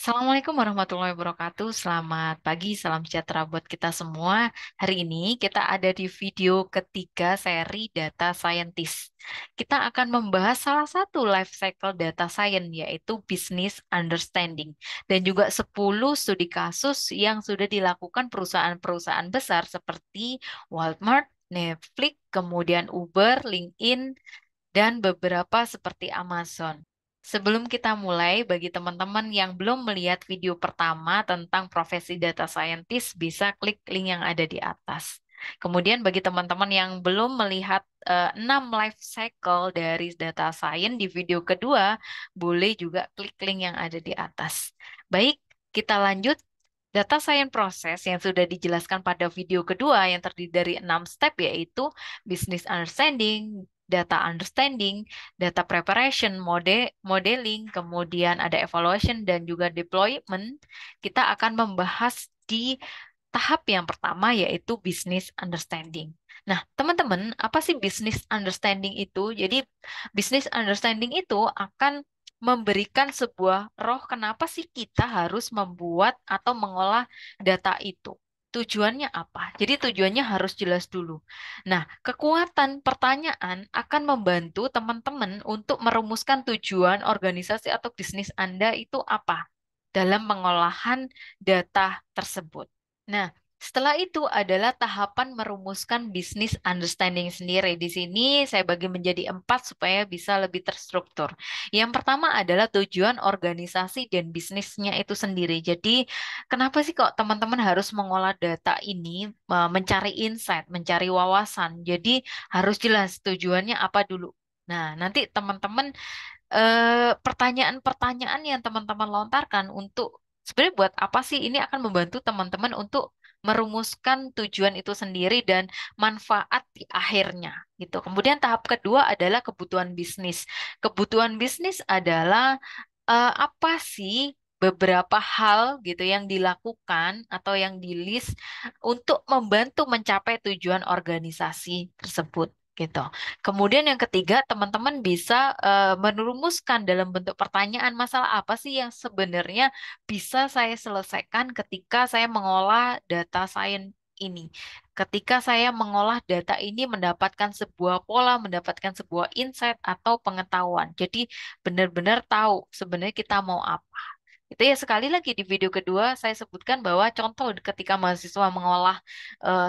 Assalamualaikum warahmatullahi wabarakatuh. Selamat pagi, salam sejahtera buat kita semua. Hari ini kita ada di video ketiga seri Data Scientist. Kita akan membahas salah satu life cycle data science, yaitu business understanding. Dan juga 10 studi kasus yang sudah dilakukan perusahaan-perusahaan besar seperti Walmart, Netflix, kemudian Uber, LinkedIn, dan beberapa seperti Amazon. Sebelum kita mulai, bagi teman-teman yang belum melihat video pertama tentang profesi data scientist, bisa klik link yang ada di atas. Kemudian bagi teman-teman yang belum melihat 6 life cycle dari data science di video kedua, boleh juga klik link yang ada di atas. Baik, kita lanjut. Data science proses yang sudah dijelaskan pada video kedua yang terdiri dari 6 step, yaitu business understanding, data understanding, data preparation, modeling, kemudian ada evaluation dan juga deployment. Kita akan membahas di tahap yang pertama, yaitu business understanding. Nah, teman-teman, apa sih business understanding itu? Jadi, business understanding itu akan memberikan sebuah roh kenapa sih kita harus membuat atau mengolah data itu. Tujuannya apa? Jadi tujuannya harus jelas dulu. Nah, kekuatan pertanyaan akan membantu teman-teman untuk merumuskan tujuan organisasi atau bisnis Anda itu apa dalam pengolahan data tersebut. Nah, setelah itu adalah tahapan merumuskan bisnis understanding sendiri. Di sini saya bagi menjadi 4 supaya bisa lebih terstruktur. Yang pertama adalah tujuan organisasi dan bisnisnya itu sendiri. Jadi, kenapa sih kok teman-teman harus mengolah data ini, mencari insight, mencari wawasan. Jadi, harus jelas tujuannya apa dulu. Nah, nanti teman-teman pertanyaan-pertanyaan yang teman-teman lontarkan untuk sebenarnya buat apa sih ini akan membantu teman-teman untuk merumuskan tujuan itu sendiri dan manfaat di akhirnya gitu. Kemudian tahap kedua adalah kebutuhan bisnis. Kebutuhan bisnis adalah apa sih beberapa hal gitu yang dilakukan atau yang di list untuk membantu mencapai tujuan organisasi tersebut gitu. Kemudian yang ketiga, teman-teman bisa merumuskan dalam bentuk pertanyaan masalah apa sih yang sebenarnya bisa saya selesaikan ketika saya mengolah data science ini. Ketika saya mengolah data ini mendapatkan sebuah pola, mendapatkan sebuah insight atau pengetahuan. Jadi benar-benar tahu sebenarnya kita mau apa. Itu ya sekali lagi di video kedua saya sebutkan bahwa contoh ketika mahasiswa mengolah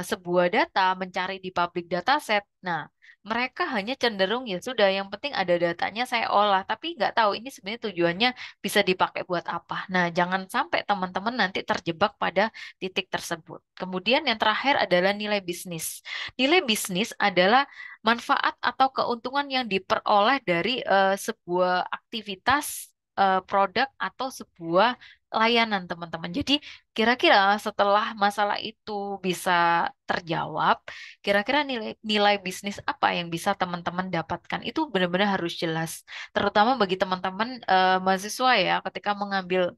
sebuah data, mencari di public dataset. Nah, mereka hanya cenderung ya sudah yang penting ada datanya saya olah, tapi nggak tahu ini sebenarnya tujuannya bisa dipakai buat apa. Nah, jangan sampai teman-teman nanti terjebak pada titik tersebut. Kemudian yang terakhir adalah nilai bisnis. Nilai bisnis adalah manfaat atau keuntungan yang diperoleh dari sebuah aktivitas, produk atau sebuah layanan, teman-teman. Jadi, kira-kira setelah masalah itu bisa terjawab, kira-kira nilai nilai bisnis apa yang bisa teman-teman dapatkan itu benar-benar harus jelas. Terutama bagi teman-teman mahasiswa ya, ketika mengambil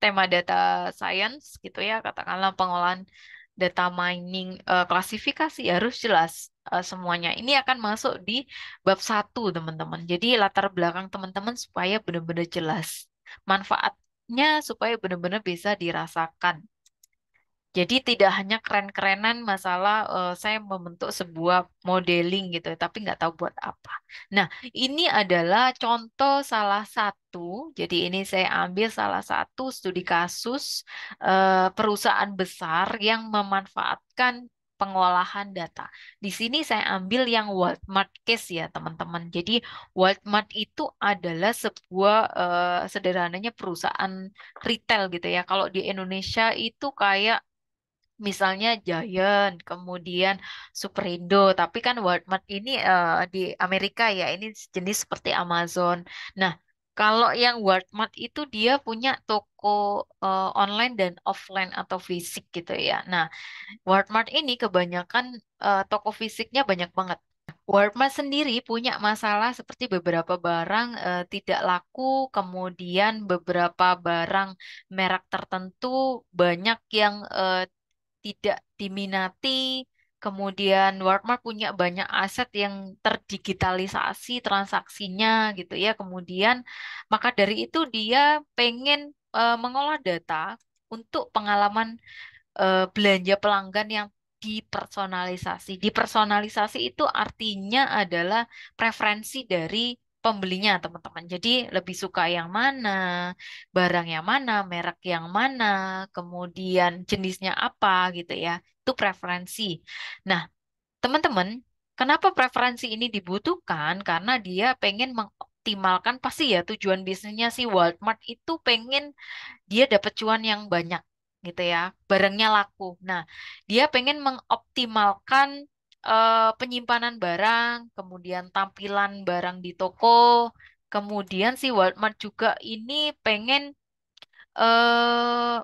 tema data science gitu ya, katakanlah pengolahan data mining, klasifikasi harus jelas semuanya. Ini akan masuk di bab satu, teman-teman. Jadi latar belakang teman-teman supaya benar-benar jelas. Manfaatnya supaya benar-benar bisa dirasakan. Jadi tidak hanya keren-kerenan masalah saya membentuk sebuah modeling gitu, tapi nggak tahu buat apa. Nah, ini adalah contoh salah satu. Jadi ini saya ambil salah satu studi kasus perusahaan besar yang memanfaatkan pengolahan data. Di sini saya ambil yang Walmart case ya, teman-teman. Jadi Walmart itu adalah sebuah sederhananya perusahaan retail gitu ya. Kalau di Indonesia itu kayak misalnya Giant, kemudian Superindo, tapi kan Walmart ini di Amerika ya, ini jenis seperti Amazon. Nah, kalau yang Walmart itu dia punya toko online dan offline atau fisik gitu ya. Nah, Walmart ini kebanyakan toko fisiknya banyak banget. Walmart sendiri punya masalah seperti beberapa barang tidak laku, kemudian beberapa barang merek tertentu banyak yang tidak diminati, Kemudian Walmart punya banyak aset yang terdigitalisasi transaksinya gitu ya. Kemudian maka dari itu dia pengen mengolah data untuk pengalaman belanja pelanggan yang dipersonalisasi. Dipersonalisasi itu artinya adalah preferensi dari pembelinya, teman-teman. Jadi lebih suka yang mana, barang yang mana, merek yang mana, kemudian jenisnya apa gitu ya. Itu preferensi. Nah, teman-teman, kenapa preferensi ini dibutuhkan? Karena dia pengen mengoptimalkan pasti ya tujuan bisnisnya si Walmart itu pengen dia dapat cuan yang banyak gitu ya, barangnya laku. Nah, dia pengen mengoptimalkan penyimpanan barang, kemudian tampilan barang di toko, kemudian si Walmart juga ini pengen eh,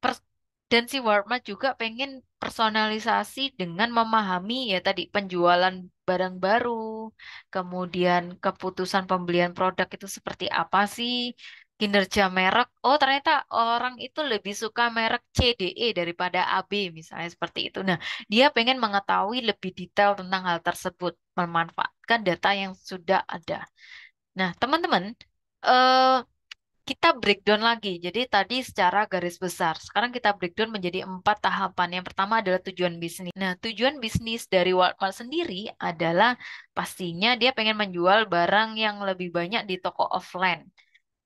pers- dan si Walmart juga pengen personalisasi dengan memahami ya tadi penjualan barang baru, kemudian keputusan pembelian produk itu seperti apa sih, kinerja merek. Oh, ternyata orang itu lebih suka merek CDE daripada AB misalnya seperti itu. Nah, dia pengen mengetahui lebih detail tentang hal tersebut, memanfaatkan data yang sudah ada. Nah, teman-teman, eh kita breakdown lagi. Jadi tadi secara garis besar. Sekarang kita breakdown menjadi 4 tahapan. Yang pertama adalah tujuan bisnis. Nah, tujuan bisnis dari Walmart sendiri adalah pastinya dia pengen menjual barang yang lebih banyak di toko offline.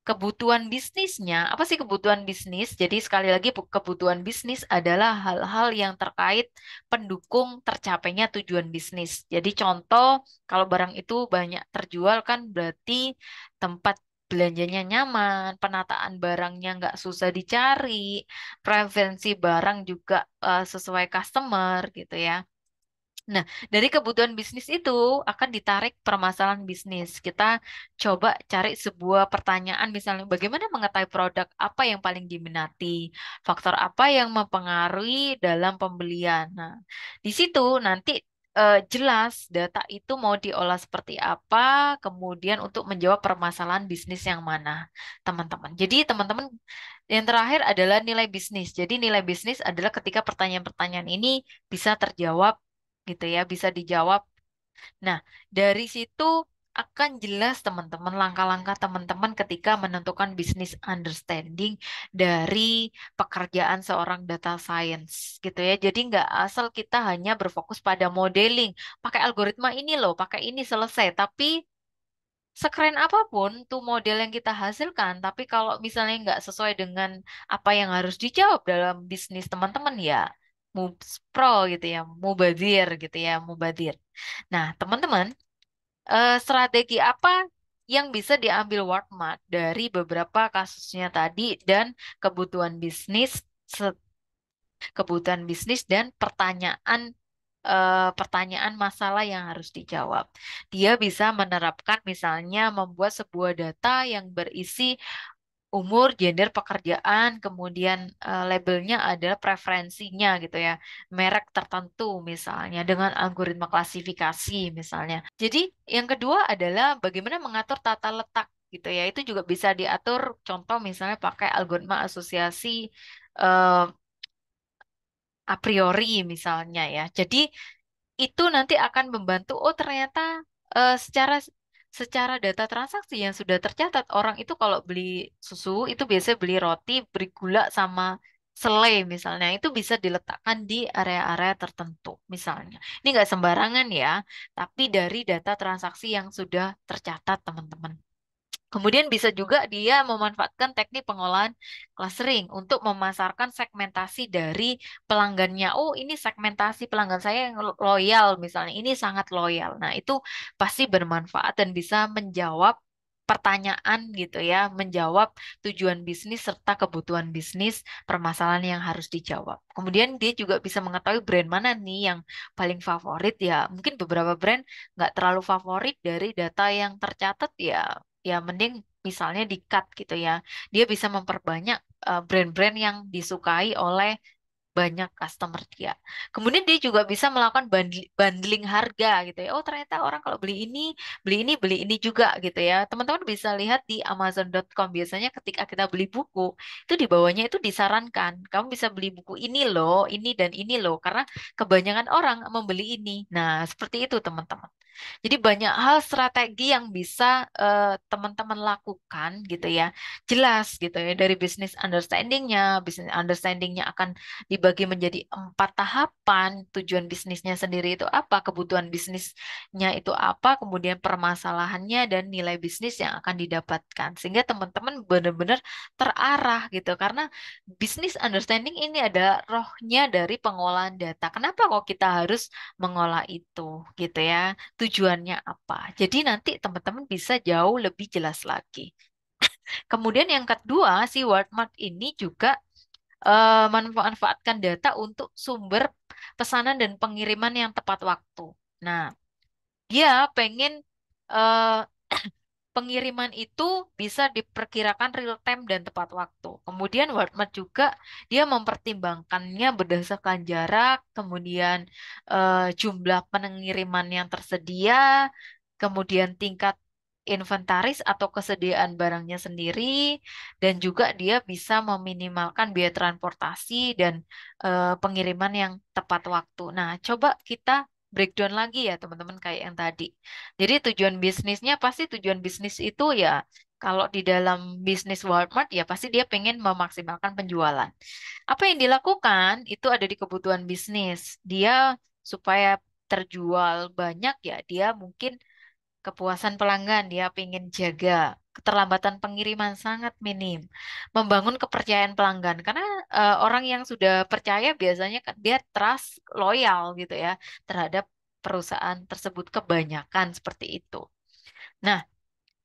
Kebutuhan bisnisnya, apa sih kebutuhan bisnis? Jadi sekali lagi kebutuhan bisnis adalah hal-hal yang terkait pendukung tercapainya tujuan bisnis. Jadi contoh, kalau barang itu banyak terjual kan berarti tempat belanjanya nyaman, penataan barangnya nggak susah dicari, preferensi barang juga sesuai customer gitu ya. Nah, dari kebutuhan bisnis itu akan ditarik permasalahan bisnis. Kita coba cari sebuah pertanyaan, misalnya bagaimana mengetahui produk apa yang paling diminati, faktor apa yang mempengaruhi dalam pembelian. Nah, di situ nanti jelas data itu mau diolah seperti apa, kemudian untuk menjawab permasalahan bisnis yang mana, teman-teman. Jadi, teman-teman, yang terakhir adalah nilai bisnis. Jadi, nilai bisnis adalah ketika pertanyaan-pertanyaan ini bisa terjawab gitu ya, bisa dijawab. Nah, dari situ akan jelas teman-teman langkah-langkah teman-teman ketika menentukan bisnis understanding dari pekerjaan seorang data science gitu ya. Jadi nggak asal kita hanya berfokus pada modeling, pakai algoritma ini loh, pakai ini selesai. Tapi sekeren apapun tuh model yang kita hasilkan, tapi kalau misalnya nggak sesuai dengan apa yang harus dijawab dalam bisnis teman-teman ya, pro gitu ya, mubadir gitu ya, mubadir. Nah, teman-teman, strategi apa yang bisa diambil Walmart dari beberapa kasusnya tadi dan kebutuhan bisnis, kebutuhan bisnis dan pertanyaan masalah yang harus dijawab. Dia bisa menerapkan misalnya membuat sebuah data yang berisi umur, gender, pekerjaan, kemudian labelnya adalah preferensinya gitu ya, merek tertentu misalnya dengan algoritma klasifikasi misalnya. Jadi yang kedua adalah bagaimana mengatur tata letak gitu ya, itu juga bisa diatur. Contoh misalnya pakai algoritma asosiasi eh, a priori misalnya ya. Jadi itu nanti akan membantu. Oh, ternyata secara secara data transaksi yang sudah tercatat orang itu kalau beli susu itu biasanya beli roti, beri gula sama selai misalnya itu bisa diletakkan di area-area tertentu misalnya. Ini nggak sembarangan ya, tapi dari data transaksi yang sudah tercatat teman-teman. Kemudian bisa juga dia memanfaatkan teknik pengolahan clustering untuk memasarkan segmentasi dari pelanggannya. Oh, ini segmentasi pelanggan saya yang loyal misalnya. Ini sangat loyal. Nah, itu pasti bermanfaat dan bisa menjawab pertanyaan gitu ya, menjawab tujuan bisnis serta kebutuhan bisnis, permasalahan yang harus dijawab. Kemudian dia juga bisa mengetahui brand mana nih yang paling favorit ya. Mungkin beberapa brand nggak terlalu favorit dari data yang tercatat ya, ya mending misalnya di cut gitu ya. Dia bisa memperbanyak brand-brand yang disukai oleh banyak customer dia. Kemudian dia juga bisa melakukan bundling harga gitu ya. Oh, ternyata orang kalau beli ini juga gitu ya. Teman-teman bisa lihat di Amazon.com biasanya ketika kita beli buku, itu di bawahnya itu disarankan, kamu bisa beli buku ini loh, ini dan ini loh, karena kebanyakan orang membeli ini. Nah, seperti itu teman-teman. Jadi banyak hal strategi yang bisa teman-teman lakukan gitu ya. Jelas gitu ya dari business understandingnya akan dibagi menjadi 4 tahapan. Tujuan bisnisnya sendiri itu apa, kebutuhan bisnisnya itu apa, kemudian permasalahannya dan nilai bisnis yang akan didapatkan. Sehingga teman-teman benar-benar terarah gitu. Karena business understanding ini adalah rohnya dari pengolahan data. Kenapa kok kita harus mengolah itu gitu ya? Tujuannya apa? Jadi nanti teman-teman bisa jauh lebih jelas lagi. Kemudian yang kedua, si Walmart ini juga memanfaatkan data untuk sumber pesanan dan pengiriman yang tepat waktu. Nah, dia pengen eh, pengiriman itu bisa diperkirakan real time dan tepat waktu. Kemudian Walmart juga dia mempertimbangkannya berdasarkan jarak, kemudian jumlah pengiriman yang tersedia, kemudian tingkat inventaris atau kesediaan barangnya sendiri, dan juga dia bisa meminimalkan biaya transportasi dan pengiriman yang tepat waktu. Nah, coba kita breakdown lagi ya teman-teman kayak yang tadi. Jadi tujuan bisnis itu ya kalau di dalam bisnis Walmart ya pasti dia pengen memaksimalkan penjualan. Apa yang dilakukan itu ada di kebutuhan bisnis. Dia supaya terjual banyak ya dia mungkin kepuasan pelanggan dia pengen jaga keterlambatan pengiriman sangat minim, membangun kepercayaan pelanggan karena orang yang sudah percaya biasanya kan dia trust loyal gitu ya terhadap perusahaan tersebut kebanyakan seperti itu. Nah,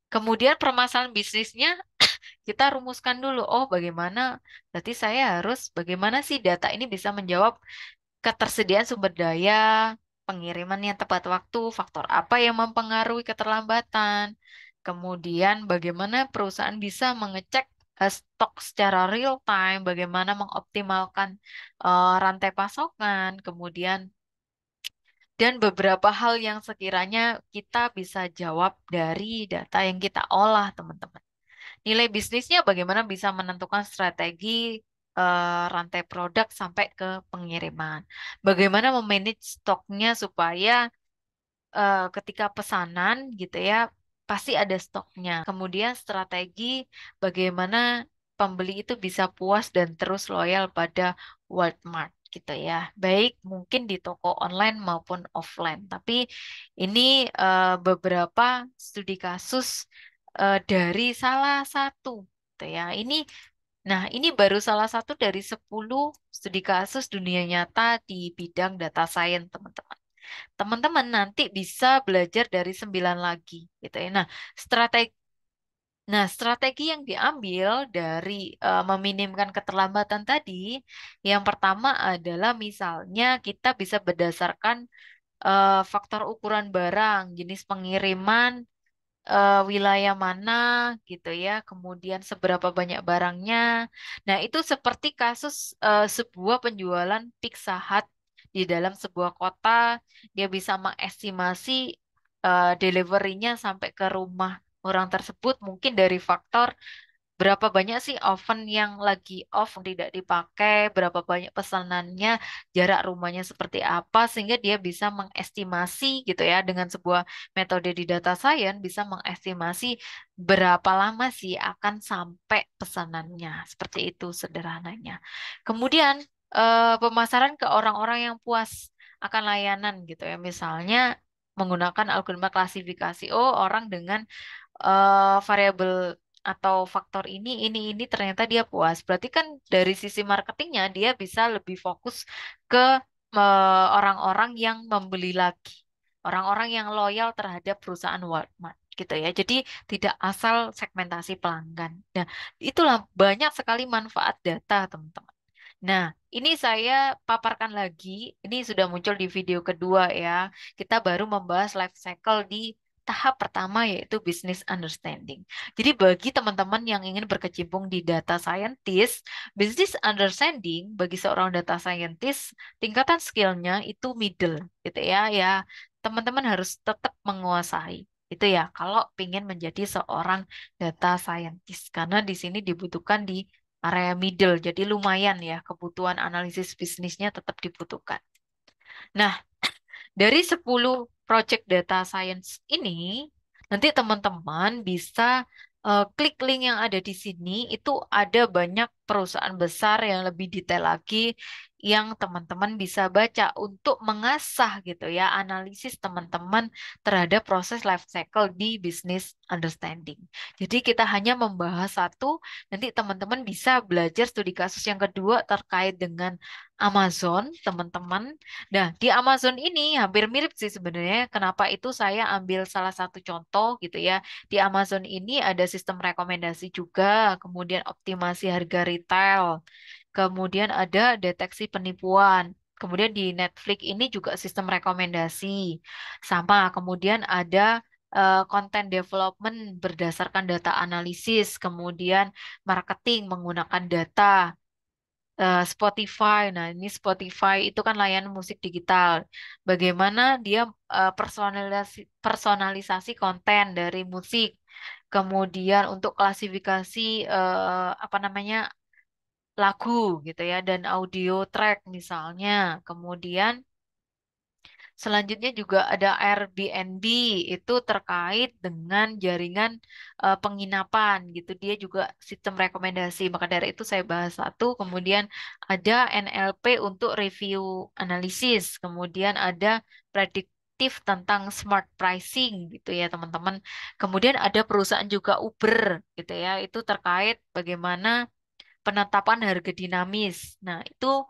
kemudian permasalahan bisnisnya kita rumuskan dulu. Oh, bagaimana? Berarti saya harus bagaimana sih data ini bisa menjawab ketersediaan sumber daya, pengiriman yang tepat waktu, faktor apa yang mempengaruhi keterlambatan. Kemudian bagaimana perusahaan bisa mengecek stok secara real time, bagaimana mengoptimalkan rantai pasokan, kemudian dan beberapa hal yang sekiranya kita bisa jawab dari data yang kita olah, teman-teman. Nilai bisnisnya bagaimana bisa menentukan strategi rantai produk sampai ke pengiriman. Bagaimana memanage stoknya supaya ketika pesanan gitu ya pasti ada stoknya. Kemudian strategi bagaimana pembeli itu bisa puas dan terus loyal pada Walmart gitu ya. Baik mungkin di toko online maupun offline. Tapi ini beberapa studi kasus dari salah satu gitu ya. Ini baru salah satu dari 10 studi kasus dunia nyata di bidang data science, teman-teman. Teman-teman nanti bisa belajar dari 9 lagi gitu ya. Strategi yang diambil dari meminimkan keterlambatan tadi, yang pertama adalah misalnya kita bisa berdasarkan faktor ukuran barang, jenis pengiriman, wilayah mana gitu ya, kemudian seberapa banyak barangnya. Nah, itu seperti kasus sebuah penjualan Pizza Hut di dalam sebuah kota, dia bisa mengestimasi deliverynya sampai ke rumah orang tersebut mungkin dari faktor berapa banyak sih oven yang lagi off tidak dipakai, berapa banyak pesanannya, jarak rumahnya seperti apa, sehingga dia bisa mengestimasi gitu ya dengan sebuah metode di data science bisa mengestimasi berapa lama sih akan sampai pesanannya. Seperti itu sederhananya. Kemudian pemasaran ke orang-orang yang puas akan layanan gitu ya. Misalnya menggunakan algoritma klasifikasi. Oh, orang dengan variabel atau faktor ini ternyata dia puas. Berarti kan dari sisi marketingnya dia bisa lebih fokus ke orang-orang yang membeli lagi, orang-orang yang loyal terhadap perusahaan Walmart gitu ya. Jadi tidak asal segmentasi pelanggan. Nah, itulah banyak sekali manfaat data, teman-teman. Nah, ini saya paparkan lagi. Ini sudah muncul di video kedua ya. Kita baru membahas life cycle di tahap pertama yaitu business understanding. Jadi bagi teman-teman yang ingin berkecimpung di data scientist, business understanding bagi seorang data scientist tingkatan skillnya itu middle gitu ya. Ya, teman-teman harus tetap menguasai. Itu ya, kalau ingin menjadi seorang data scientist. Karena di sini dibutuhkan di area middle. Jadi lumayan ya, kebutuhan analisis bisnisnya tetap dibutuhkan. Nah, dari 10 project data science ini, nanti teman-teman bisa klik link yang ada di sini, itu ada banyak perusahaan besar yang lebih detail lagi yang teman-teman bisa baca untuk mengasah gitu ya, analisis teman-teman terhadap proses life cycle di business understanding. Jadi kita hanya membahas satu, nanti teman-teman bisa belajar studi kasus yang kedua terkait dengan Amazon, teman-teman. Nah, di Amazon ini hampir mirip sih sebenarnya. Kenapa itu saya ambil salah satu contoh gitu ya. Di Amazon ini ada sistem rekomendasi juga, kemudian optimasi harga retail, kemudian ada deteksi penipuan. Kemudian di Netflix ini juga sistem rekomendasi. Sama, kemudian ada content development berdasarkan data analisis, kemudian marketing menggunakan data. Spotify. Nah, ini Spotify itu kan layanan musik digital. Bagaimana dia personalisasi konten dari musik. Kemudian untuk klasifikasi apa namanya lagu gitu ya dan audio track misalnya. Kemudian selanjutnya juga ada Airbnb itu terkait dengan jaringan penginapan gitu. Dia juga sistem rekomendasi. Maka dari itu saya bahas satu. Kemudian ada NLP untuk review analisis. Kemudian ada prediktif tentang smart pricing gitu ya teman-teman. Kemudian ada perusahaan juga Uber gitu ya. Itu terkait bagaimana penetapan harga dinamis. Nah, itu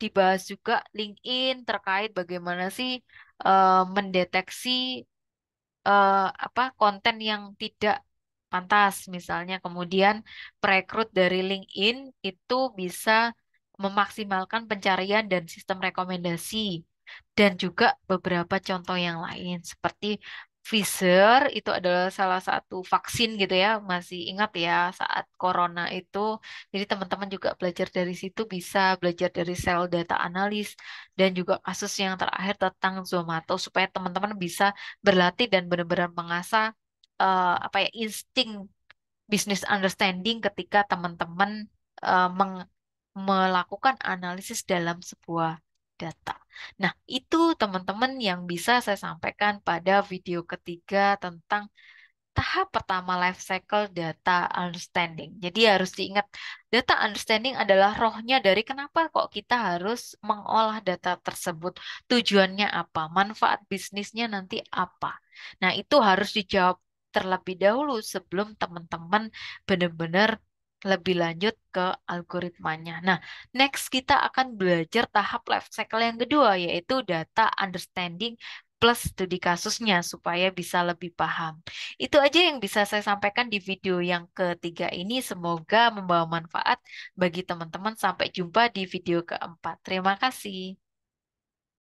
dibahas juga LinkedIn terkait bagaimana sih mendeteksi apa konten yang tidak pantas misalnya. Kemudian perekrut dari LinkedIn itu bisa memaksimalkan pencarian dan sistem rekomendasi dan juga beberapa contoh yang lain seperti Pfizer itu adalah salah satu vaksin gitu ya, masih ingat ya saat corona itu. Jadi teman-teman juga belajar dari situ, bisa belajar dari sel data analis dan juga kasus yang terakhir tentang Zomato supaya teman-teman bisa berlatih dan benar-benar mengasah apa ya insting business understanding ketika teman-teman melakukan analisis dalam sebuah data. Nah, itu teman-teman yang bisa saya sampaikan pada video ketiga tentang tahap pertama life cycle data understanding. Jadi harus diingat, data understanding adalah rohnya dari kenapa kok kita harus mengolah data tersebut. Tujuannya apa? Manfaat bisnisnya nanti apa? Nah, itu harus dijawab terlebih dahulu sebelum teman-teman benar-benar lebih lanjut ke algoritmanya. Nah, next kita akan belajar tahap life cycle yang kedua, yaitu data understanding plus studi kasusnya supaya bisa lebih paham. Itu aja yang bisa saya sampaikan di video yang ketiga ini. Semoga membawa manfaat bagi teman-teman. Sampai jumpa di video keempat. Terima kasih.